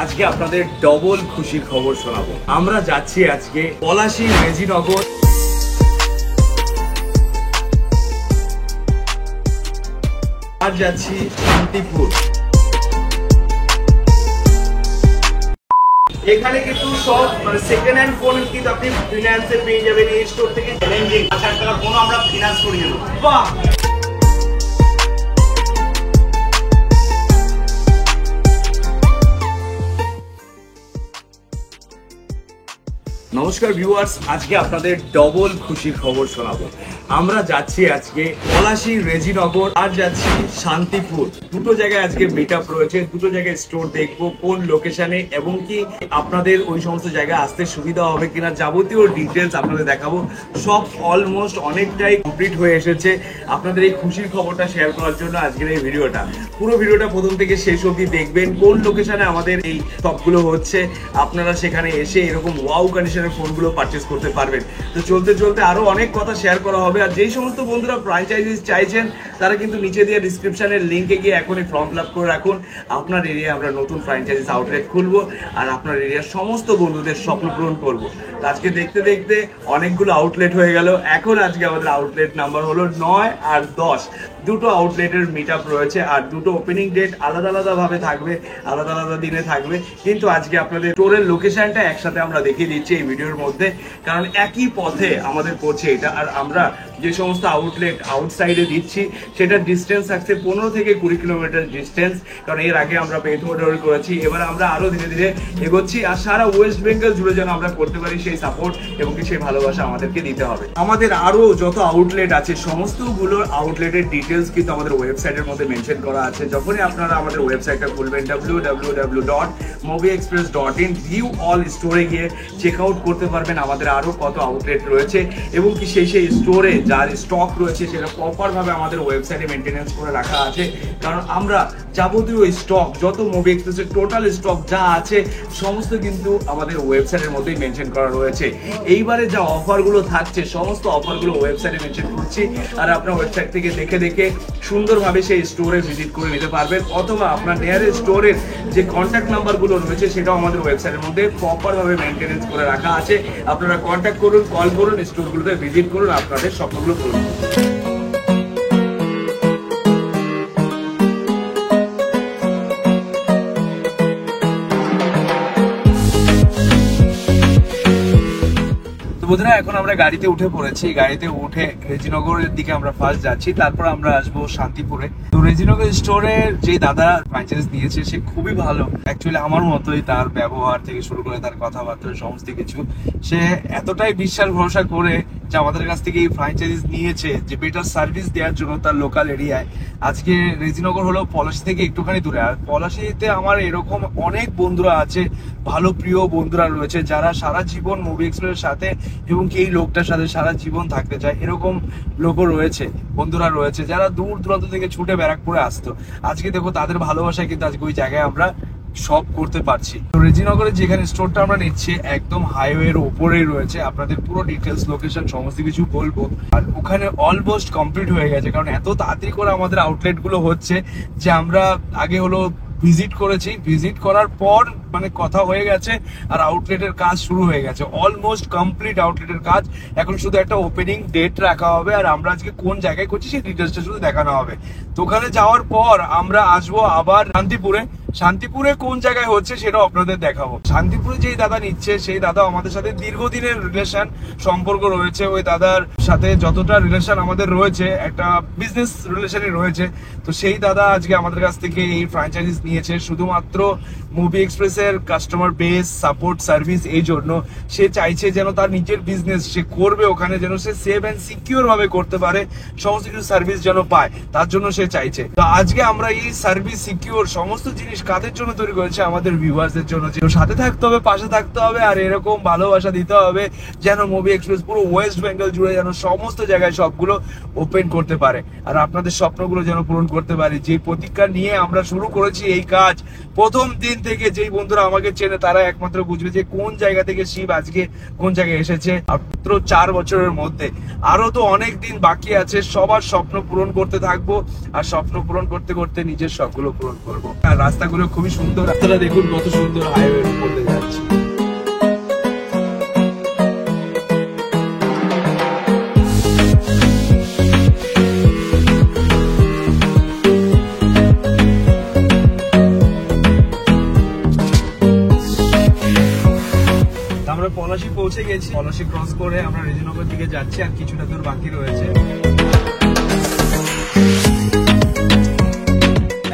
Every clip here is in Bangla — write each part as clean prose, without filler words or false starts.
আজকে আপনাদের ডবল খুশির খবর শোনাবো। আমরা যাচ্ছি আজকে পলাশী রেজিনগর, আর যাচ্ছি শান্তিপুর। এখানে কিন্তু সব সেকেন্ড হ্যান্ড ফোন কিন্তু আপনি ফিনান্সে পেয়ে যাবেন। এই স্টোর থেকে চ্যালেঞ্জিং 5,000 টাকার ফোন আমরা ফিনান্স করিয়ে দেবো। বাহ! নমস্কার ভিউয়ার্স, আজকে আপনাদের ডবল খুশির খবর শোনাবো। আমরা যাচ্ছি আজকে পলাশী রেজিনগর, আর যাচ্ছি শান্তিপুর। দুটো জায়গায় আজকে মিট আপ রয়েছে, দুটো জায়গায় স্টোর দেখবো কোন লোকেশনে, এবং কি আপনাদের ওই সমস্ত জায়গায় আসতে সুবিধা হবে কিনা যাবতীয় ডিটেলস আপনাদের দেখাবো। সব অলমোস্ট অনেকটাই কমপ্লিট হয়ে এসেছে। আপনাদের এই খুশির খবরটা শেয়ার করার জন্য আজকের এই ভিডিওটা, পুরো ভিডিওটা প্রথম থেকে শেষ অবধি দেখবেন। কোন লোকেশনে আমাদের এই সবগুলো হচ্ছে, আপনারা সেখানে এসে এরকম ওয়াও কন্ডিশনের ফোনগুলো পারচেজ করতে পারবেন। তো চলতে চলতে আরো অনেক কথা শেয়ার করা হবে। আর যেই সমস্ত বন্ধুরা ফ্র্যাঞ্চাইজিস চাইছেন তারা কিন্তু নিচে দিয়ে ডিসক্রিপশনের লিঙ্কে গিয়ে এখনই ফর্ম ফিল আপ করে রাখুন। আপনার এরিয়ায় আমরা নতুন ফ্র্যাঞ্চাইজিস আউটলেট খুলবো, আর আপনার এরিয়ার সমস্ত বন্ধুদের স্বপ্ন পূরণ করবো। আজকে দেখতে দেখতে অনেকগুলো আউটলেট হয়ে গেল। এখন আজকে আমাদের আউটলেট নাম্বার হলো 9 আর 10। দুটো আউটলেটের মিট আপ রয়েছে, আর দুটো ওপেনিং ডেট আলাদা আলাদা ভাবে থাকবে, আলাদা আলাদা দিনে থাকবে। কিন্তু আজকে আপনাদের স্টোরের লোকেশনটা একসাথে আমরা দেখিয়ে দিচ্ছি এই ভিডিওর মধ্যে, কারণ একই পথে আমাদের পড়ছে এটা। আর আমরা যে সমস্ত আউটলেট আউটসাইডে দিচ্ছি সেটার ডিস্টেন্স থাকছে 15 থেকে 20 কিলোমিটার ডিস্টেন্স, কারণ এর আগে আমরা মেথড করেছি। এবার আমরা আরো ধীরে ধীরে এগোচ্ছি, আর সারা ওয়েস্ট বেঙ্গল জুড়ে যেন আমরা করতে পারি সেই সাপোর্ট এবং সেই ভালোবাসা আমাদেরকে দিতে হবে। আমাদের আরো যত আউটলেট আছে সমস্তগুলোর আউটলেটের ডিটেলস কিন্তু আমাদের ওয়েবসাইটের মধ্যে মেনশন করা আছে। যখনই আপনারা আমাদের ওয়েবসাইটটা খুলবেন www.mobiexpress.in, ভিউ অল স্টোরে গিয়ে চেক আউট করতে পারবেন আমাদের আরো কত আউটলেট রয়েছে, এবং কি সেই স্টোরে যার স্টক রয়েছে সেটা প্রপার ভাবে আমাদের ওয়েবসাইটে মেনটেনেন্স করে রাখা আছে। কারণ আমরা যাবতীয় স্টক, যত মুভি এক্সপ্রেসের টোটাল স্টক যা আছে সমস্ত কিন্তু আমাদের ওয়েবসাইটের মধ্যেই মেনশন করা রয়েছে। এইবারে যা অফারগুলো থাকছে সমস্ত অফারগুলো ওয়েবসাইটে মেনশন করছি, আর আপনার ওয়েবসাইট থেকে দেখে দেখে সুন্দরভাবে সেই স্টোরে ভিজিট করে নিতে পারবেন। অথবা আপনার নিয়ারেস্ট স্টোরের যে কন্ট্যাক্ট নাম্বারগুলো রয়েছে সেটাও আমাদের ওয়েবসাইটের মধ্যে প্রপারভাবে মেনটেনেন্স করে রাখা আছে। আপনারা কন্ট্যাক্ট করুন, কল করুন, স্টোরগুলোতে ভিজিট করুন, আপনাদের স্বপ্নগুলো পূরণ করুন। বন্ধুরা, এখন আমরা গাড়িতে উঠে পড়েছি। গাড়িতে উঠে রেজিনগরের দিকে আমরা ফার্স্ট যাচ্ছি, তারপর আমরা আসবো শান্তিপুরে। তো রেজিনগর স্টোরের যে দাদা ফ্র্যাঞ্চাইজ দিয়েছে সে খুবই ভালো। অ্যাকচুয়ালি আমার মতোই তার ব্যবহার থেকে শুরু করে তার কথাবার্তা সমস্ত কিছু, সে এতটাই বিশ্বাস ভরসা করে যে আমাদের কাছ থেকে এই ফ্র্যাঞ্চাইজ নিয়েছে যে বেটার সার্ভিস দেওয়ার জন্য তার লোকাল এরিয়ায়। আজকে রেজিনগর হলো পলাশী থেকে একটুখানি দূরে, আর পলাশীতে আমার এরকম অনেক বন্ধুরা আছে, ভালো প্রিয় বন্ধুরা রয়েছে যারা সারা জীবন মুভি এক্সপ্রেসের সাথে এবং এই লোকটার সাথে সারা জীবন থাকতে চায়। এরকম লোকও রয়েছে, বন্ধুরা রয়েছে যারা দূর দূরান্ত থেকে ছুটে ব্যারাকপুরে আসতো। আজকে দেখো তাদের ভালোবাসায় কিন্তু আজকে ওই জায়গায় আমরা সব করতে পারছি। তো রেজিনগরের যেখানে স্টোরটা আমরা নিচ্ছি একদম হাইওয়ের ওপরেই রয়েছে। আপনাদের পুরো ডিটেলস লোকেশন সমস্ত কিছু বলবো। আর ওখানে অলমোস্ট কমপ্লিট হয়ে গেছে, কারণ এত তাড়াতাড়ি করে আমাদের আউটলেট গুলো হচ্ছে যে আমরা আগে হলো ভিজিট করেছি, ভিজিট করার পর মানে কথা হয়ে গেছে আর আউটলেটের কাজ শুরু হয়ে গেছে। অলমোস্ট কমপ্লিট আউটলেটের কাজ। এখন শুধু একটা ওপেনিং ডেট রাখা হবে, আর আমরা আজকে কোন জায়গায় করছি সেই ডিটেলসটা শুধু দেখানো হবে। তো ওখানে যাওয়ার পর আমরা আসবো আবার শান্তিপুরে। শান্তিপুরে কোন জায়গায় হচ্ছে সেটাও আপনাদের দেখাবো। শান্তিপুরে যেই দাদা নিচ্ছে সেই দাদা আমাদের সাথে দীর্ঘদিনের রিলেশন সম্পর্ক রয়েছে। ওই দাদার সাথে যতটা রিলেশন আমাদের রয়েছে একটা বিজনেস রিলেশনই রয়েছে। তো সেই দাদা আজকে আমাদের কাছ থেকে এই ফ্র্যাঞ্চাইজিস নিয়েছে শুধুমাত্র মুভি এক্সপ্রেসের কাস্টমার বেস সাপোর্ট সার্ভিস। এই জন্য সে চাইছে যেন তার নিজের বিজনেস সে করবে ওখানে যেন সে সেভ অ্যান্ড সিকিউর ভাবে করতে পারে, সমস্ত কিছু সার্ভিস যেন পায়, তার জন্য সে চাইছে। তো আজকে আমরা এই সার্ভিস সিকিউর সমস্ত জিনিস কাদের জন্য তৈরি করেছে? আমাদের ভিউয়ার্সদের জন্য। সাথে থাকতে হবে, পাশে থাকতে হবে, আর এরকম ভালোবাসা দিতে হবে যেন মুভি এক্সপ্রেস পুরো ওয়েস্ট বেঙ্গল জুড়ে যেন সমস্ত জায়গায় সবগুলো ওপেন করতে পারে, আর আপনাদের স্বপ্নগুলো যেন পূরণ করতে পারে। যে প্রতিজ্ঞা নিয়ে আমরা শুরু করেছি এই কাজ, প্রথম দিন থেকে যেই বন্ধুরা আমাকে চেনে তারা একমাত্র বুঝবে যে কোন জায়গা থেকে শিব আজকে কোন জায়গায় এসেছে। মাত্র 4 বছরের মধ্যে আরো তো অনেক দিন বাকি আছে। সবার স্বপ্ন পূরণ করতে থাকবো, আর স্বপ্ন পূরণ করতে করতে নিজের শখগুলো পূরণ করবো। আর রাস্তাগুলো রাস্তাগুলো খুবই সুন্দর, রাস্তাটা দেখুন কত সুন্দর, হাইওয়ের উপর দিয়ে যাচ্ছে। আমরা পলাশী পৌঁছে গেছি, পলাশী ক্রস করে আমরা রেজিনগর দিকে যাচ্ছি, আর কিছুটা দূর বাকি রয়েছে।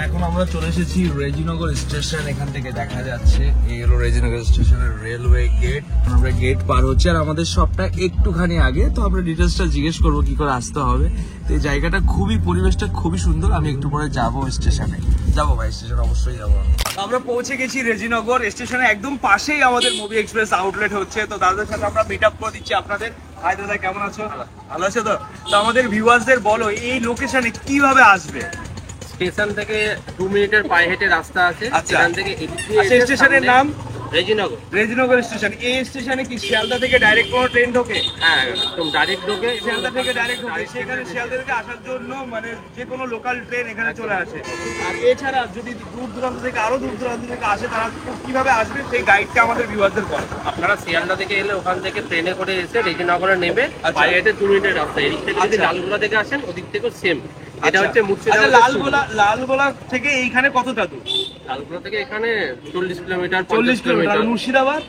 এখন আমরা চলে এসেছি রেজিনগর স্টেশন, এখান থেকে দেখা যাচ্ছে এই হলো রেজিনগর স্টেশনের রেলওয়ে গেট। আমরা গেট পার হচ্ছে, আর আমাদের সবটা একটুখানি আগে, তো আমরা ডিটেলসটা জিজ্ঞেস করবো কি করে আসতে হবে। তো এই জায়গাটা খুবই, পরিবেশটা খুবই সুন্দর। আমি একটু পরে যাবো স্টেশনে, যাবো ভাই স্টেশন, অবশ্যই যাবো। আমরা পৌঁছে গেছি রেজিনগর স্টেশনে, একদম পাশেই আমাদের মুভি এক্সপ্রেস আউটলেট হচ্ছে। তো দাদাদের সাথে আমরা মিট আপ করে দিচ্ছি আপনাদের। হাই দাদা, কেমন আছো? ভালো আছো তো? তো আমাদের ভিউয়ার্সদের বলো এই লোকেশনে কিভাবে আসবে। স্টেশন থেকে 2 মিনিটের পায়ে হেঁটে রাস্তা আছে। এখান থেকে স্টেশনের নাম রেজিনগর। রেজিনগর স্টেশন। এই স্টেশনে কি শিয়ালদা থেকে ডাইরেক্ট কোনো ট্রেন ঢোকে? হ্যাঁ, একদম ডাইরেক্ট ঢোকে। শিয়ালদা থেকে ডাইরেক্ট ঢোকে, সেখানে শিয়ালদা থেকে আসার জন্য মানে যে কোনো লোকাল ট্রেন এখানে চলে আসে। আর এছাড়া যদি দূর দূরান্ত থেকে, আরো দূর দূরান্ত থেকে আসে, তারা কিভাবে আসবে সেই গাইডটা আমাদের ভিউয়ারদের বল। আপনারা শিয়ালদা থেকে এলে ওখান থেকে ট্রেনে করে এসে রেজিনগরে নেমে পায়ে হেঁটে 2 মিনিটের রাস্তা। এদিক থেকে যদি লালগোলা থেকে আসেন, ওদিক থেকেও সেম। এটা হচ্ছে মুর্শিদাবাদ। লালগোলা থেকে এইখানে কতটা দূর? লালগোলা থেকে এখানে 40 কিলোমিটার। 40 কিলোমিটার। মুর্শিদাবাদ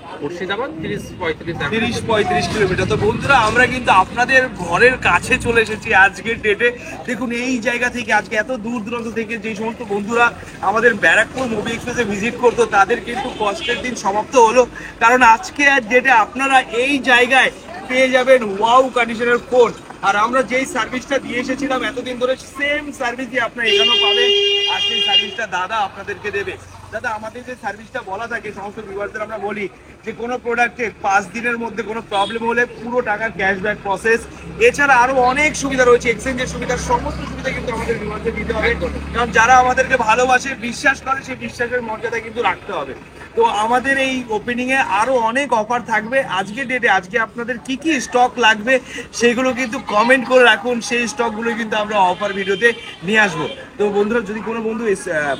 30-35 কিলোমিটার। তো বন্ধুরা, আমরা কিন্তু আপনাদের ঘরের কাছে চলে এসেছি আজকের ডেটে। দেখুন এই জায়গা থেকে, আজকে এত দূর দূরান্ত থেকে যে সমস্ত বন্ধুরা আমাদের ব্যারাকপুর মুভি এক্সপ্রেসে ভিজিট করতো, তাদের কিন্তু কষ্টের দিন সমাপ্ত হলো। কারণ আজকে আর ডেটে আপনারা এই জায়গায় পেয়ে যাবেন ওয়াও কন্ডিশনের ফোন। আর আমরা যেই সার্ভিসটা দিয়ে এসেছিলাম এতদিন ধরে, সেম সার্ভিস দিয়ে আপনারা এখানেও পাবেন। আর সেই সার্ভিসটা দাদা আপনাদেরকে দেবে। দাদা, আমাদের যে সার্ভিসটা বলা থাকে সমস্ত ভিউয়ারদের আমরা বলি যে কোনো প্রোডাক্টে 5 দিনের মধ্যে কোনো প্রবলেম হলে পুরো টাকার ক্যাশব্যাক প্রসেস। এছাড়া আরো অনেক সুবিধা রয়েছে, এক্সচেঞ্জের সুবিধা, সমস্ত সুবিধা কিন্তু আমাদের ভিউয়ারদের দিতে হবে। কারণ যারা আমাদেরকে ভালোবাসে, বিশ্বাস করে, সেই বিশ্বাসের মর্যাদা কিন্তু রাখতে হবে। তো আমাদের এই ওপেনিং এ আরো অনেক অফার থাকবে আজকে ডেটে। আজকে আপনাদের কি কি স্টক লাগবে সেগুলো কিন্তু কমেন্ট করে রাখুন, সেই স্টকগুলো কিন্তু আমরা অফার ভিডিওতে নিয়ে আসবো। তো বন্ধুরা, যদি কোনো বন্ধু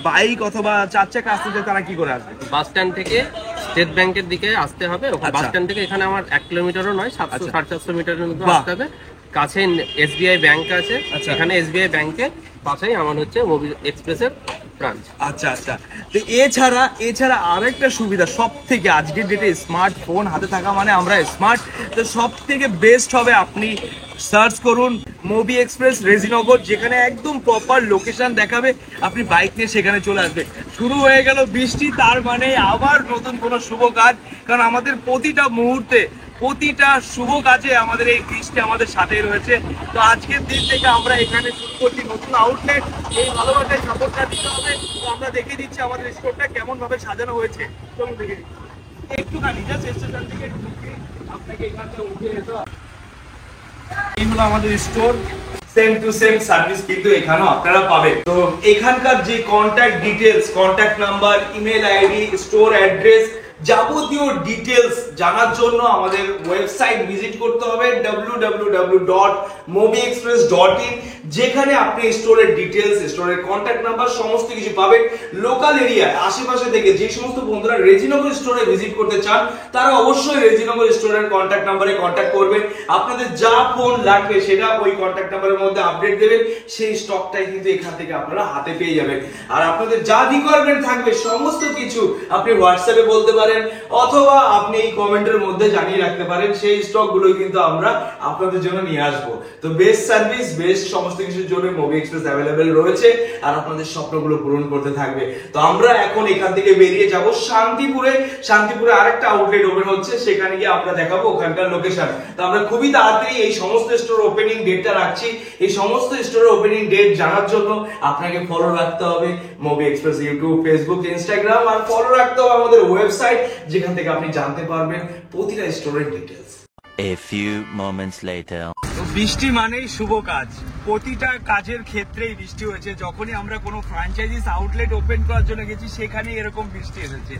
বাইক অথবা 4 চাকা আসতে চায়, তারা কি করে আসবে? বাস স্ট্যান্ড থেকে স্টেট ব্যাংকের দিকে আসতে হবে। বাস স্ট্যান্ড থেকে এখানে আমার 1 কিলোমিটারও নয়, 700-450 মিটারের মধ্যে আসতে হবে। কাছে SBI ব্যাংক আছে, এখানে SBI ব্যাংকের পাশেই আমার হচ্ছে মুভি এক্সপ্রেসের ব্রাঞ্চ। আচ্ছা। তো এছাড়া আরেকটা সুবিধা, সব থেকে আজকের ডেটে স্মার্টফোন হাতে থাকা মানে আমরা স্মার্ট। তো সব থেকে বেস্ট হবে আপনি সার্চ করুন মুভি এক্সপ্রেস রেজিনগর, যেখানে একদম প্রপার লোকেশন দেখাবে। আপনি বাইক নিয়ে সেখানে চলে আসবে। শুরু হয়ে গেল বৃষ্টি, তার মানে আবার নতুন কোনো শুভ কাজ। কারণ আমাদের প্রতিটা মুহূর্তে, প্রতিটা শুভ কাজে আমাদের এই বৃষ্টি আমাদের সাথে রয়েছে। তো আজকের দিন থেকে আমরা এখানে শুরু করছি নতুন আউটলেট। এই ভালোবাসায় সাপোর্টটা দিতে হবে। তো আমরা দেখে দিচ্ছি আমাদের স্টোরটা কেমন ভাবে সাজানো হয়েছে। চলুন দেখে দিচ্ছি একটুখানি, জাস্ট স্টেশন থেকে ঢুকে আপনাকে এখান থেকে উঠে যেতে হবে। এই হলো আমাদের store. Same to same service কিন্তু এখানেও আপনারা পাবেন। তো এখানকার যে contact details, contact number, email ID, store address, যাবতীয় ডিটেলস জানার জন্য আমাদের ওয়েবসাইট ভিজিট করতে হবে www.mobiexpress.in, যেখানে আপনি স্টোরের ডিটেলস, স্টোরের কন্ট্যাক্ট নাম্বার সমস্ত কিছু পাবেন। লোকাল এরিয়ায় আশেপাশে থেকে যে সমস্ত বন্ধুরা রেজিনগর স্টোরে ভিজিট করতে চান, তারা অবশ্যই রেজিনগর স্টোরের কন্ট্যাক্ট নাম্বারে কন্ট্যাক্ট করবেন। আপনাদের যা ফোন লাগবে সেটা ওই কন্ট্যাক্ট নাম্বারের মধ্যে আপডেট দেবেন, সেই স্টকটাই কিন্তু এখান থেকে আপনারা হাতে পেয়ে যাবেন। আর আপনাদের যা রিকোয়ারমেন্ট থাকবে সমস্ত কিছু আপনি হোয়াটসঅ্যাপে বলতে পারেন, অথবা আপনি এই কমেন্টের মধ্যে জানিয়ে রাখতে পারেন। সেই স্টক গুলো কিন্তু আমরা আপনাদের জন্য নিয়ে আসবো। তো বেস্ট সার্ভিস, বেস্ট সমস্ত কিছুর জন্য মুভি এক্সপ্রেস অ্যাভেলেবেল রয়েছে, আর আপনাদের স্বপ্নগুলো পূরণ করতে থাকবে। তো আমরা এখন এখান থেকে বেরিয়ে যাব শান্তিপুরে। শান্তিপুরে আরেকটা আউটলেট ওপেন হচ্ছে, সেখানে গিয়ে আমরা দেখাবো ওখানকার লোকেশন। তো আমরা খুবই তাড়াতাড়ি এই সমস্ত স্টোর ওপেনিং ডেটটা রাখছি। এই সমস্ত স্টোরের ওপেনিং ডেট জানার জন্য আপনাকে ফলো রাখতে হবে movie express YouTube, Facebook, Instagram, আর ফলো রাখতে হবে আমাদের ওয়েবসাইট, যেখান থেকে আপনি জানতে পারবেন প্রতিটা স্টোরের details. A few moments later. বৃষ্টি মানেই শুভ কাজ। প্রতিটা কাজের ক্ষেত্রেই বৃষ্টি হয়েছে। যখনই আমরা কোনো ফ্র্যাঞ্চাইজিস আউটলেট ওপেন করার জন্য গেছি, সেখানে এরকম বৃষ্টি এসেছে।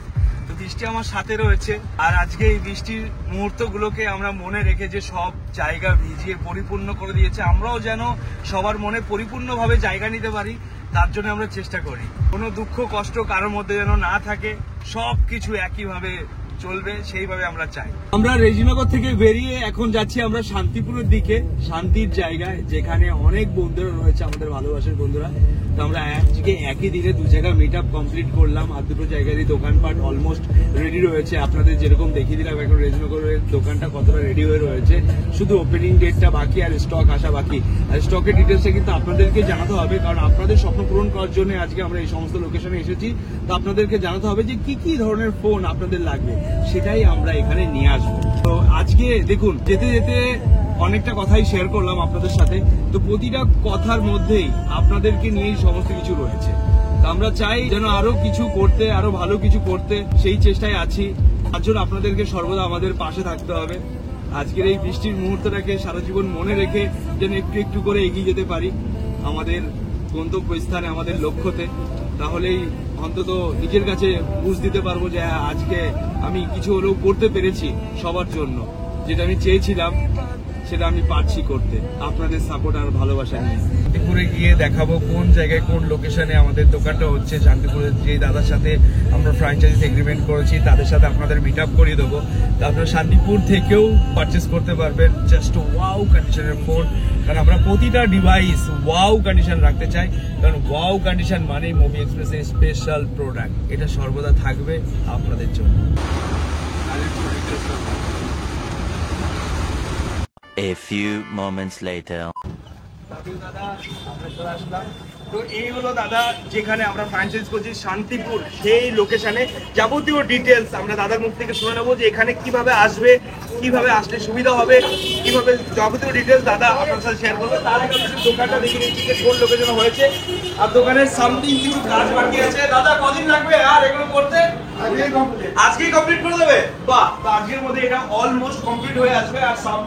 তো বৃষ্টি আমার সাথে রয়েছে। আর আজকে এই বৃষ্টির মুহূর্তগুলোকে আমরা মনে রেখে যে সব জায়গা ভিজিয়ে পরিপূর্ণ করে দিয়েছে, আমরাও যেন সবার মনে পরিপূর্ণভাবে জায়গা নিতে পারি। তার জন্য আমরা চেষ্টা করি কোনো দুঃখ কষ্ট কারোর মধ্যে যেন না থাকে, সবকিছু একইভাবে চলবে সেইভাবে আমরা চাই। আমরা রেজিনগর থেকে বেরিয়ে এখন যাচ্ছি আমরা শান্তিপুরের দিকে, শান্তির জায়গায় যেখানে অনেক বন্ধুরা রয়েছে, আমাদের ভালোবাসার বন্ধুরা। তো আমরা আজকে একই দিনে দু জায়গা মিট আপ কমপ্লিট করলাম, আর দুটো জায়গারই দোকানপাট অলমোস্ট রেডি রয়েছে। আপনাদের যেরকম দেখিয়ে দিলাম এখন রেজিনগরের দোকানটা কতটা রেডি হয়ে রয়েছে, শুধু ওপেনিং ডেটটা বাকি আর স্টক আসা বাকি। আর স্টকের ডিটেলসটা কিন্তু আপনাদেরকে জানাতে হবে, কারণ আপনাদের স্বপ্ন পূরণ করার জন্য আজকে আমরা এই সমস্ত লোকেশনে এসেছি। তো আপনাদেরকে জানাতে হবে যে কি কি ধরনের ফোন আপনাদের লাগবে, সেটাই আমরা এখানে নিয়ে আসবো। তো আজকে দেখুন, যেতে যেতে অনেকটা কথাই শেয়ার করলাম আপনাদের সাথে, তো প্রতিটা কথার মধ্যেই আপনাদেরকে নিয়েই সমস্ত কিছু রয়েছে। তো আমরা চাই যেন আরো কিছু করতে, আরো ভালো কিছু করতে, সেই চেষ্টায় আছি। তার জন্য আপনাদেরকে সর্বদা আমাদের পাশে থাকতে হবে। আজকের এই বৃষ্টির মুহূর্তটাকে সারা জীবন মনে রেখে যেন একটু একটু করে এগিয়ে যেতে পারি আমাদের গন্তব্যস্থানে, আমাদের লক্ষ্যতে। তাহলেই অন্তত নিজের কাছে বুঝ দিতে পারবো যে হ্যাঁ, আজকে আমি কিছু হলেও করতে পেরেছি সবার জন্য, যেটা আমি চেয়েছিলাম সেটা আমি পারছি করতে, আপনাদের সাপোর্ট আর ভালোবাসা নিয়ে। শান্তিপুরে গিয়ে দেখাবো কোন জায়গায় কোন লোকেশনে আমাদের দোকানটা হচ্ছে। শান্তিপুরের যে দাদার সাথে আমরা ফ্র্যাঞ্চাইজি এগ্রিমেন্ট করেছি তাদের সাথে আপনাদের মিট আপ করিয়ে দেবো। তো আপনারা শান্তিপুর থেকেও পারচেস করতে পারবেন জাস্ট ওয়াও কন্ডিশনের ফোন, কারণ আমরা প্রতিটা ডিভাইস ওয়াও কন্ডিশন রাখতে চাই, কারণ ওয়াও কন্ডিশন মানে মুভি এক্সপ্রেসের স্পেশাল প্রোডাক্ট, এটা সর্বদা থাকবে আপনাদের জন্য। A few moments later. তো এই হলো দাদা যেখানে আমরা ফ্র্যাঞ্চাইজ করছি শান্তিপুর, সেই লোকেশনে যাবতীয় ডিটেলস আমরা দাদার মুখ থেকে শুনে নেবো যে এখানে কিভাবে আসবে, কিভাবে আসলে সুবিধা হবে, কিভাবে যাবতীয় ডিটেলস দাদা আপনার সাথে শেয়ার করবে। তার আগে দোকানটা দেখে নিচ্ছি যে কোন লোকেশনে হয়েছে, আর দোকানের সামথিং কিছু কাজ বাকি আছে। দাদা কদিন লাগবে আর এগুলো করতে? আজকেই কমপ্লিট করে দেবে? বাহ, তো আজকের মধ্যে এটা অলমোস্ট কমপ্লিট হয়ে আসবে। আর সব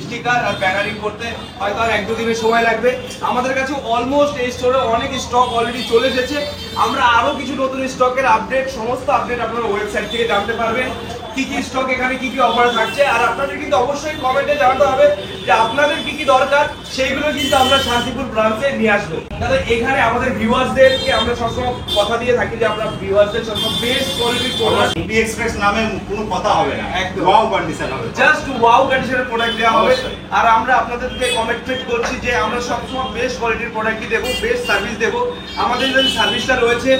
স্টিকার আর ব্যানারিং করতে হয়তো আর 1-2 দিনের সময় লাগবে। আমাদের কাছে অলমোস্ট এই স্টোরে অনেক স্টক অলরেডি চলে এসেছে। আমরা আরো কিছু নতুন স্টকের আপডেট, সমস্ত আপডেট আপনারা ওয়েবসাইট থেকে জানতে পারবেন, কি কি স্টক এখানে কি কি অফার থাকছে। আর আপনাদের কিন্তু অবশ্যই কমেন্টে জানাতে হবে যে আপনাদের কি কি দরকার, সেইগুলো কিন্তু আমরা শান্তিপুর ব্রাঞ্চে নিয়ে আসবো। তাহলে এখানে আমাদের ভিউয়ার্সদেরকে আমরা সবসময় কথা দিয়ে থাকি যে আমরা ভিউয়ার্সদের সবসময় বেস্ট কোয়ালিটির প্রোডাক্ট, মুভি এক্সপ্রেস নামে কোনো কথা হবে না, একদম ওয়াও কন্ডিশন হবে, জাস্ট ওয়াও কন্ডিশনের প্রোডাক্ট দেওয়া হবে। আর আমরা আপনাদেরকে কমিটমেন্ট করছি যে আমরা সবসময় বেস্ট কোয়ালিটির প্রোডাক্টই দেবো, বেস্ট সার্ভিস দেবো। আমাদের যে সার্ভিসটা রয়েছে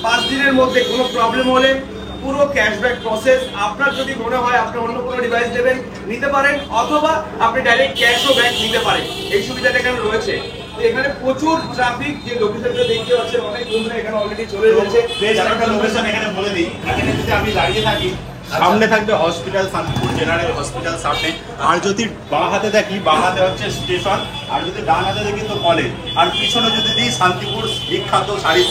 5 দিনের মধ্যে কোনো প্রবলেম হলে পুরো ক্যাশব্যাক প্রসেস। আপনার যদি মনে হয় আপনি অন্য কোনো ডিভাইস দেবেন নিতে পারেন, অথবা আপনি ডাইরেক্ট ক্যাশও ব্যাক নিতে পারেন, এই সুবিধাটা এখানে রয়েছে। এখানে প্রচুর ট্রাফিক, যে লোকেশনটা দেখতে পাচ্ছেন অনেক বন্ধুরা এখানে অলরেডি চলে এসেছে। একটা লোকেশন এখানে বলে দিই, এখানে যদি আমি দাঁড়িয়ে থাকি সামনে থাকবে হসপিটাল, শান্তিপুর জেনারেল হসপিটাল সামনে। আর যদি বাঁ হাতে দেখি, বাঁ হাতে হচ্ছে স্টেশন, আর যদি ডান হাতে দেখি তো কলেজ। আর পিছনে যদি দিই শান্তিপুর বিখ্যাত শাড়ি,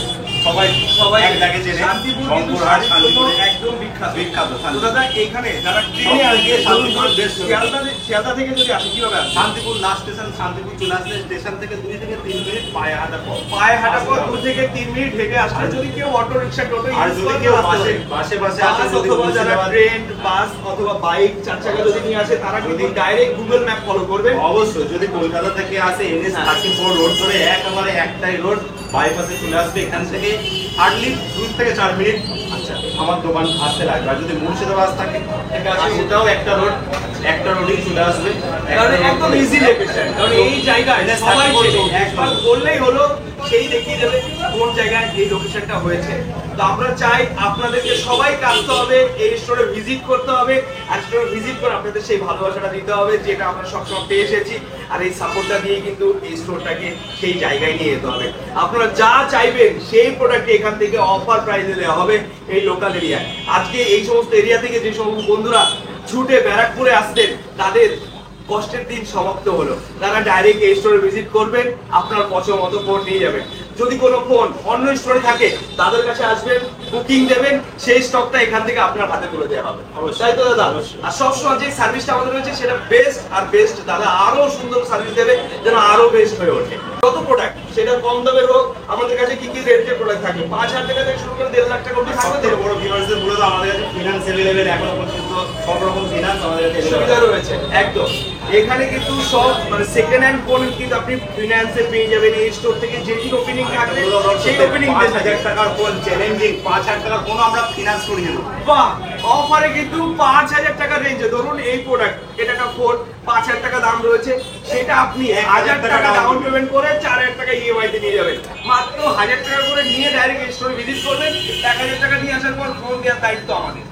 সবাই এক জায়গায় চেনে, শঙ্করহাট শান্তিপুরে একদম বিখ্যাত। দাদা এখানে যারা ট্রেনে আসবে শান্তিপুর শিয়ালদা থেকে যদি আসে কিভাবে আসে? শান্তিপুর লাস্ট স্টেশন, শান্তিপুর চলে আসলে স্টেশন থেকে 2 থেকে 3 মিনিট পায়ে হাঁটা পথ, 2 থেকে 3 মিনিট হেঁটে আসলে। যদি কেউ অটো রিকশা, টোটো, আর যদি কেউ বাসে আসে, যদি যারা ট্রেন, বাস অথবা বাইক 4 চাকা যদি নিয়ে আসে, তারা কিন্তু ডাইরেক্ট গুগল ম্যাপ ফলো করবে। অবশ্যই যদি কলকাতা থেকে আসে NH 34 রোড ধরে একেবারে একটাই রোড বাইপাসে চলে আসবে। এখান থেকে হার্ডলি 2 থেকে 4 মিনিট আচ্ছা আমার দোকান আসতে লাগবে। আর যদি মুর্শিদাবাদ থাকে সেটাও একটা রোডেই চলে আসবে, কারণ একদম ইজি লোকেশন। কারণ এই জায়গায় সবাই একবার বললেই হলো, সেই দেখিয়ে দেবে কোন জায়গায় এই লোকেশনটা হয়েছে। তো আমরা চাই আপনাদেরকে সবাইকে আসতে হবে, এই স্টোরে ভিজিট করতে হবে, আর স্টোরে ভিজিট করে আপনাদের সেই ভালোবাসাটা দিতে হবে যেটা আমরা সবসময় পেয়ে এসেছি। আর এই সাপোর্টটা দিয়ে কিন্তু এই স্টোরটাকে সেই জায়গায় নিয়ে যেতে হবে। আপনারা যা চাইবেন সেই প্রোডাক্ট এখান থেকে অফার প্রাইসে দেওয়া হবে এই লোকাল এরিয়ায়। আজকে এই সমস্ত এরিয়া থেকে যে সমস্ত বন্ধুরা ছুটে ব্যারাকপুরে আসতেন, তাদের কষ্টের দিন সমাপ্ত হলো। তারা ডাইরেক্ট এই স্টোরে ভিজিট করবেন, আপনার পছন্দ মতো ফোন নিয়ে যাবেন। যদি কোনো ফোন অন্য স্টোরে থাকে তাদের কাছে আসবেন, বুকিং দেবেন, সেই স্টকটা এখান থেকে আপনার হাতে তুলে দেওয়া হবে। তাই তো দাদা? আর সবসময় যে সার্ভিসটা আমাদের রয়েছে সেটা বেস্ট আর বেস্ট। দাদা আরো সুন্দর সার্ভিস দেবে যেন আরো বেস্ট হয়ে ওঠে। কত প্রোডাক্ট, সেটা কম দামের হোক, আমাদের কাছে কি কি রেঞ্জের প্রোডাক্ট থাকবে? 5,000 টাকা থেকে শুরু করে 1.5 লাখ টাকা অবধি থাকবে। বড় ভিউয়ার্সদের বলে দাও, আমাদের কাছে ফিনান্স অ্যাভেলেবল এখনো পর্যন্ত সব রকম ফিনান্স আমাদের কাছে সুবিধা রয়েছে একদম। এখানে কিন্তু সব মানে সেকেন্ড হ্যান্ড ফোন কিন্তু আপনি ফিনান্সে পেয়ে যাবেন। এই স্টোর থেকে যেটি ওপেনিং থাকবে সেই ওপেনিং 5,000 টাকার ফোন চ্যালেঞ্জিং 5,000 টাকার কোনো আমরা ফিনান্স করিয়ে দেবো। বাহ, অফারে কিন্তু 5,000 টাকার রেঞ্জে ধরুন এই প্রোডাক্ট, এটা একটা ফোন 5,000 টাকা দাম রয়েছে, সেটা আপনি 1,000 টাকা ডাউন পেমেন্ট করে 4,000 টাকা ইএমআই তে নিয়ে যাবেন। মাত্র 1,000 টাকা করে নিয়ে ডাইরেক্ট স্টোরে ভিজিট করবেন, 1,000 টাকা নিয়ে আসার পর ফোন দেওয়ার দায়িত্ব আমাদের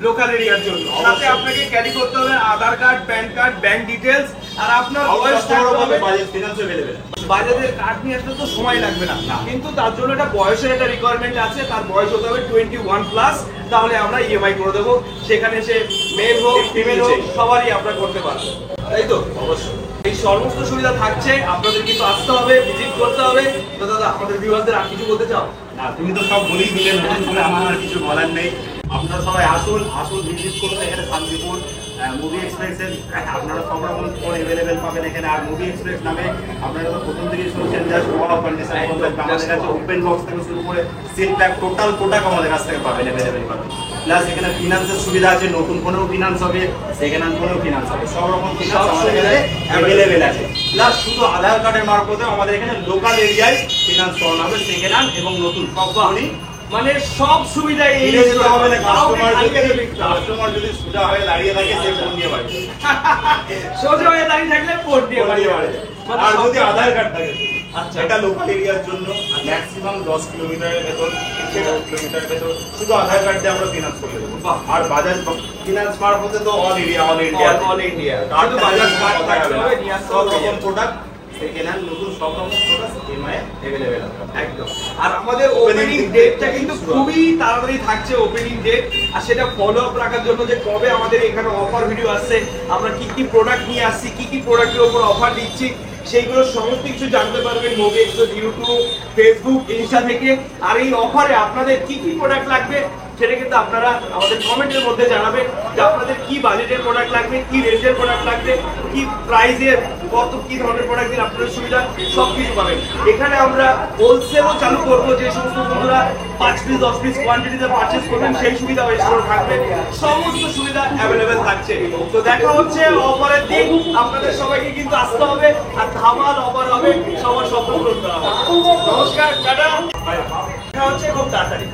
লোকাল এরিয়ার জন্য। সাথে আপনাকে ক্যারি করতে হবে Aadhaar card, PAN card, bank details, আর আপনার বয়স থাকতে হবে। বাজেট ফিনান্স अवेलेबल বাজারের কার্ড নিয়ে আসলে তো সময় লাগবে না, কিন্তু তার জন্য একটা বয়সের একটা রিকোয়ারমেন্ট আছে। তার বয়স হতে হবে 21 প্লাস, তাহলে আমরা ইএমআই করে দেবো। সেখানে সে মেল হোক ফিমেল হোক সবারই আমরা করতে পারবো, তাই তো? অবশ্যই এই সমস্ত সুবিধা থাকছে, আপনাদের কিন্তু আসতে হবে, ভিজিট করতে হবে। তো দাদা, আমাদের ভিউয়ারদের আর কিছু বলতে চাও? না, তুমি তো সব বলেই দিলে, নতুন করে আমার আর কিছু বলার নেই। আপনারা সবাই আসুন ভিজিট করুন এখানে শান্তিপুর মুভি এক্সপ্রেসের। আপনারা সব রকম ফোন অ্যাভেলেবেল পাবেন এখানে। আর মুভি এক্সপ্রেস নামে আপনারা তো প্রথম থেকেই শুনছেন, জাস্ট ওয়াও কন্ডিশন আমাদের কাছে ওপেন বক্স থেকে শুরু করে সিল প্যাক টোটাল প্রোডাক্ট আমাদের কাছ থেকে পাবেন, অ্যাভেলেবেল পাবেন। প্লাস এখানে ফিনান্সের সুবিধা আছে, নতুন ফোনেও ফিনান্স হবে, সেকেন্ড হ্যান্ড ফোনেও ফিনান্স হবে, সব রকম ফিনান্স আমাদের এখানে অ্যাভেলেবেল আছে। প্লাস শুধু আধার কার্ডের মারফতে আমাদের এখানে লোকাল এরিয়ায় ফিনান্স করানো হবে, সেকেন্ড হ্যান্ড এবং নতুন সব ফোনই। মানে সব সুবিধা এই কাস্টমার যদি সোজা হয়ে দাঁড়িয়ে থাকে সে ফোন দিয়ে বাড়ি, সোজা হয়ে দাঁড়িয়ে থাকলে ফোন দিয়ে বাড়ি। আর যদি আধার কার্ড থাকে, আচ্ছা, এটা লোকাল এরিয়ার জন্য ম্যাক্সিমাম 10 কিলোমিটারের ভেতর, 10 কিলোমিটারের ভেতর শুধু আধার কার্ড দিয়ে আমরা ফিনান্স করে দেবো। আর বাজাজ ফিনান্স মারফতে তো অল ইন্ডিয়া শুধু বাজাজ কার্ড থাকতে হবে, নিয়ে আসতে সব হবে। রকম প্রোডাক্ট সেকেন্ড হ্যান্ড নতুন সব রকম প্রোডাক্ট ইএমআই অ্যাভেলেবেল আছে একদম। আর আমাদের ওপেনিং ডেটটা কিন্তু খুবই তাড়াতাড়ি থাকছে, ওপেনিং ডেট। আর সেটা ফলো আপ রাখার জন্য যে কবে আমাদের এখানে অফার ভিডিও আসছে, আমরা কি কি প্রোডাক্ট নিয়ে আসছি, কি কি প্রোডাক্টের উপর অফার দিচ্ছি, সেইগুলো সমস্ত কিছু জানতে পারবেন movie express YouTube, Facebook, Insta থেকে। আর এই অফারে আপনাদের কি কি প্রোডাক্ট লাগবে সেটা কিন্তু আপনারা আমাদের কমেন্টের মধ্যে জানাবেন যে আপনাদের কি বাজেটের প্রোডাক্ট লাগবে, কি রেঞ্জের প্রোডাক্ট লাগবে, কি প্রাইসের, কত কি ধরনের প্রোডাক্ট দিন আপনাদের সুবিধা সব কিছু পাবেন। এখানে আমরা হোলসেলও চালু করবো, যে সমস্ত বন্ধুরা 5 পিস 10 পিস কোয়ান্টিটিতে পারচেজ করবেন সেই সুবিধা স্টোর থাকবে, সমস্ত সুবিধা অ্যাভেলেবেল থাকছে। তো দেখা হচ্ছে অফারের দিন, আপনাদের সবাইকে কিন্তু আসতে হবে, আর ধামাল অফার হবে, সবার স্বপ্ন পূরণ করা হবে। নমস্কার, টাটা, দেখা হচ্ছে খুব তাড়াতাড়ি।